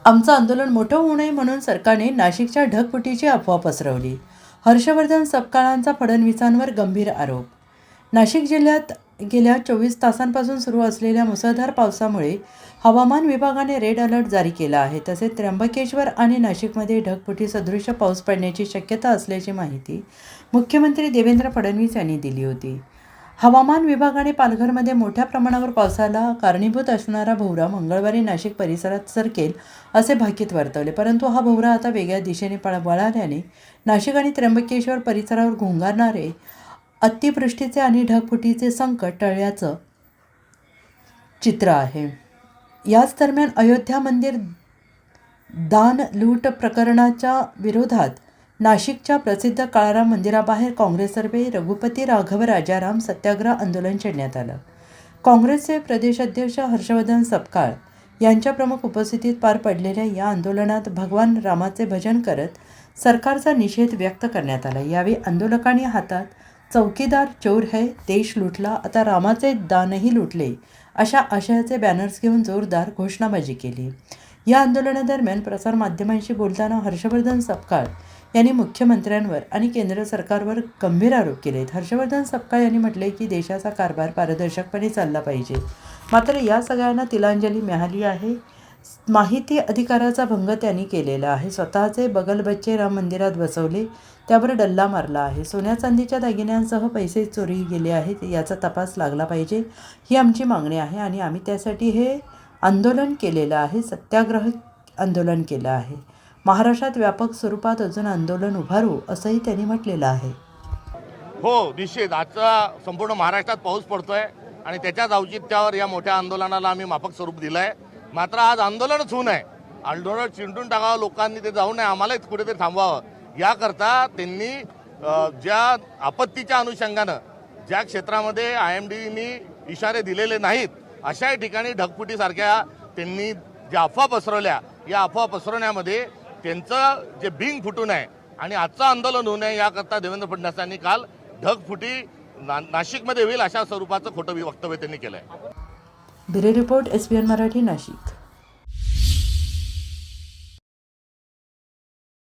आमचं आंदोलन मोठं होऊ नये म्हणून सरकारने नाशिकच्या ढगफुटीची अफवा पसरवली. हर्षवर्धन सपकाळांचा फडणवीसांवर गंभीर आरोप. नाशिक जिल्ह्यात गेल्या 24 तासांपासून सुरू असलेल्या मुसळधार पावसामुळे हवामान विभागाने रेड अलर्ट जारी केला आहे. तसेच त्र्यंबकेश्वर आणि नाशिकमध्ये ढगफुटी सदृश पाऊस पडण्याची शक्यता असल्याची माहिती मुख्यमंत्री देवेंद्र फडणवीस यांनी दिली होती. हवामान विभागाने पालघरमध्ये मोठ्या प्रमाणावर पावसाला कारणीभूत असणारा भोवरा मंगळवारी नाशिक परिसरात सरकेल असे भाकीत वर्तवले. परंतु हा भोवरा आता वेगळ्या दिशेने वळाल्याने नाशिक आणि त्र्यंबकेश्वर परिसरावर घोंघावणारे अतिवृष्टीचे आणि ढगफुटीचे संकट टळल्याचं चित्र आहे. याच दरम्यान अयोध्या मंदिर दान लूट प्रकरणाच्या विरोधात नाशिकच्या प्रसिद्ध काळाराम मंदिराबाहेर काँग्रेसतर्फे रघुपती राघव राजाराम सत्याग्रह आंदोलन छेडण्यात आलं. काँग्रेसचे प्रदेशाध्यक्ष हर्षवर्धन सपकाळ यांच्या प्रमुख उपस्थितीत पार पडलेल्या या आंदोलनात भगवान रामाचे भजन करत सरकारचा निषेध व्यक्त करण्यात आला. यावेळी आंदोलकांनी हातात चौकीदार चोर है, देश लुटला, आता रामाचे दानही लुटले अशा आशयाचे बॅनर्स घेऊन जोरदार घोषणाबाजी केली. या आंदोलनादरम्यान प्रसारमाध्यमांशी बोलताना हर्षवर्धन सपकाळ यांनी मुख्यमंत्र्यांवर आणि केंद्र सरकारवर गंभीर आरोप केलेत. हर्षवर्धन सपकाळ यांनी म्हटले की देशाचा कारभार पारदर्शकपणे चालला पाहिजे. मात्र या सगळ्यांना तिलांजली मिळाली आहे. माहिती अधिकाराचा भंग त्यांनी केलेला आहे. स्वतःचे बगलबच्चे राम मंदिरात बसवले, त्यावर डल्ला मारला आहे. सोन्या चांदीच्या दागिन्यांसह पैसे चोरी गेले आहेत, याचा तपास लागला पाहिजे ही आमची मागणी आहे आणि आम्ही त्यासाठी हे आंदोलन केलेलं आहे, सत्याग्रह आंदोलन केलं आहे. महाराष्ट्रात व्यापक स्वरूपात अजून आंदोलन उभारू असंही त्यांनी म्हटलेलं आहे. हो, निश्चित आजचा संपूर्ण महाराष्ट्रात पाऊस पडतोय आणि त्याच्याच औचित्यावर या मोठ्या आंदोलनाला आम्ही माफक स्वरूप दिलं आहे. मात्र आज आंदोलनच होऊ नये, आंदोलन चिंटून टाकावं, लोकांनी ते जाऊ नये, आम्हालाच कुठेतरी थांबवावं याकरता त्यांनी ज्या आपत्तीच्या अनुषंगानं ज्या क्षेत्रामध्ये IMDनी इशारे दिलेले नाहीत अशा ठिकाणी ढगफुटीसारख्या त्यांनी ज्या अफवा पसरवल्या, या अफवा पसरवण्यामध्ये त्यांचं जे बिंग फुटू नये आणि आजचं आंदोलन होऊ नये याकरता देवेंद्र फडणवीसांनी काल ढगफुटी नाशिकमध्ये होईल अशा स्वरूपाचं खोटं वक्तव्य त्यांनी केलं आहे. Bureau report SBN Marathi, Nashik.